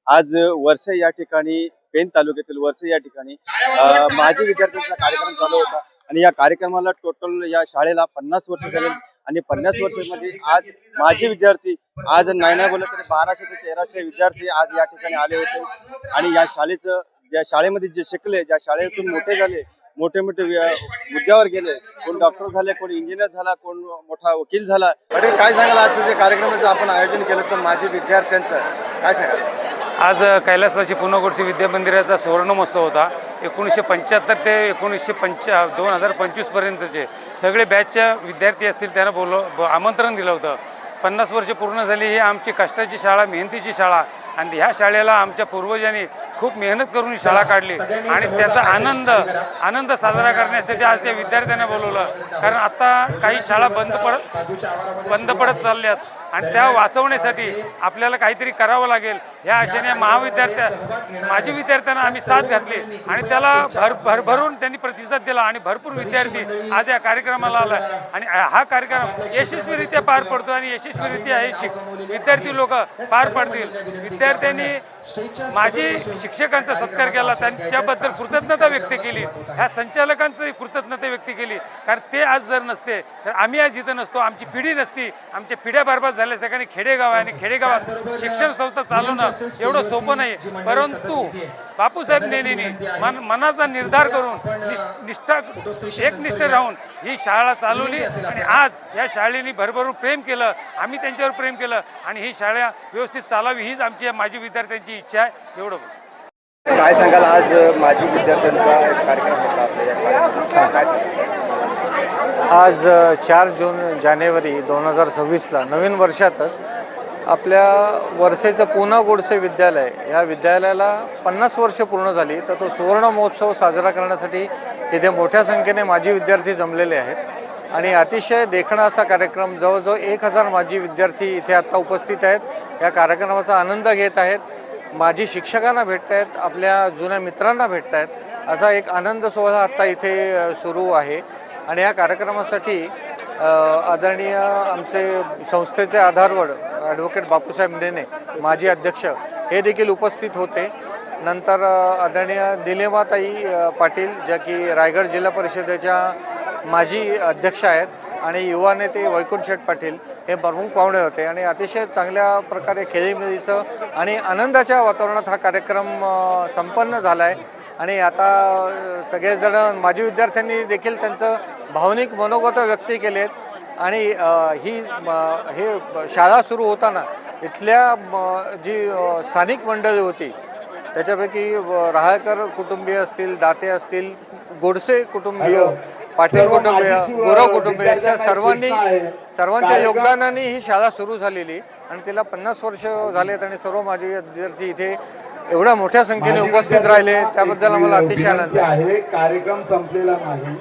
आज वरसे या ठिकाणी पेन तालुक्यातील वरसे या ठिकाणी माजी विद्यार्थ्यांचा कार्यक्रम चालू होता आणि या कार्यक्रमाला टोटल या शाळेला 50 वर्ष झाले आणि 50 वर्षांमध्ये आज माजी विद्यार्थी आज नाही बोलत तरी 1200 ते 1300 विद्यार्थी आज या ठिकाणी आले होते आणि या शाळेचं ज्या शाळेमध्ये जे शिकले ज्या शाळेतून मोठे झाले मोठे मोठे मुद्द्यावर गेले कोण डॉक्टर झाले कोण इंजिनियर झाला कोण मोठा वकील झाला. पाटील काय सांगाल आजचं जे कार्यक्रमाचं आपण आयोजन केलं तर माजी विद्यार्थ्यांचं काय सांगाल? आज कैलासवासी पुन्हा गोडसे विद्या मंदिराचा सुवर्ण महोत्सव होता. 1975 ते 2025 पर्यंतचे सगळे बॅचच्या विद्यार्थी असतील त्यांना आमंत्रण दिलं होतं. 50 वर्ष पूर्ण झाली. ही आमची कष्टाची शाळा मेहनतीची शाळा आणि ह्या शाळेला आमच्या पूर्वजांनी खूप मेहनत करून ही शाळा काढली आणि त्याचा आनंद साजरा करण्यासाठी आज त्या विद्यार्थ्यांना बोलवलं. कारण आता काही शाळा बंद पडत चालल्यात आणि त्या वाचवण्यासाठी आपल्याला काहीतरी करावं लागेल. ह्या आशेने माजी विद्यार्थ्यांना आम्ही साथ घातली आणि त्याला भरभरून त्यांनी प्रतिसाद दिला आणि भरपूर विद्यार्थी आज या कार्यक्रमाला आला आणि हा कार्यक्रम यशस्वीरित्या पार पडतो आणि यशस्वीरित्या हे विद्यार्थी लोक पार पाडतील. विद्यार्थ्यांनी माजी शिक्षकांचा सत्कार केला, त्यांच्याबद्दल कृतज्ञता व्यक्त केली, ह्या संचालकांची कृतज्ञता व्यक्त केली. कारण ते आज जर नसते तर आम्ही आज इथं नसतो, आमची पिढी नसती, आमच्या पिढ्या बरबाद झाल्या. सगळ्यांनी खेडेगाव आहे आणि खेडेगावात शिक्षण संस्था चालवणं एवढं सोपं नाही. परंतु बापूसाहेब नेनेंनी मनाचा निर्धार करून एकनिष्ठ राहून ही शाळा चालवली आणि आज या शाळेने भरभरून प्रेम केलं. आम्ही त्यांच्यावर प्रेम केलं आणि ही शाळा व्यवस्थित चालावी हीच आमची माजी विद्यार्थ्यांची इच्छा आहे. एवढं काय सांगाल? आज माजी विद्यार्थ्यांचा कार्यक्रम होता आपल्या या शाळेत, काय सांगाल? आज 4 जानेवारी 2026ला नवीन वर्षातच आपल्या वरसेचं पुन्हा गोडसे विद्यालय या विद्यालयाला 50 वर्ष पूर्ण झाली. तर तो सुवर्ण महोत्सव साजरा करण्यासाठी इथे मोठ्या संख्येने माजी विद्यार्थी जमलेले आहेत आणि अतिशय देखणा असा कार्यक्रम. जवळजवळ 1000 माजी विद्यार्थी इथे आत्ता उपस्थित आहेत. या कार्यक्रमाचा आनंद घेत आहेत, माजी शिक्षकांना भेटत आहेत, आपल्या जुन्या मित्रांना भेटत आहेत. असा एक आनंद सोहळा आत्ता इथे सुरू आहे आणि या कार्यक्रमासाठी आदरणीय आमचे संस्थेचे आधारवड ॲडव्होकेट बापूसाहेब नेने माजी अध्यक्ष हे देखील उपस्थित होते. नंतर आदरणीय दिलेमाताई पाटील ज्या की रायगड जिल्हा परिषदेच्या माजी अध्यक्ष आहेत आणि युवा नेते वैकुंठ शेठ पाटील हे प्रमुख पाहुणे होते आणि अतिशय चांगल्या प्रकारे खेळीमेळीचं आणि आनंदाच्या वातावरणात हा कार्यक्रम संपन्न झाला आहे. आणि आता सगळेजण माजी विद्यार्थ्यांनी देखील त्यांचं भावनिक मनोगत व्यक्त केले आहेत आणि हे शाळा सुरू होताना इथल्या जी स्थानिक मंडळी होती त्याच्यापैकी रहाळकर कुटुंबीय असतील, दाते असतील, गोडसे कुटुंबीय, पाटील कुटुंबीय, गुरव कुटुंबीय अशा सर्वांच्या योगदानाने ही शाळा सुरू झालेली आणि तिला 50 वर्ष झालेत आणि सर्व माजी विद्यार्थी इथे एवढ्या मोठ्या संख्येने उपस्थित राहिले त्याबद्दल आम्हाला अतिशय आनंद आहे. कार्यक्रम संपलेला नाही.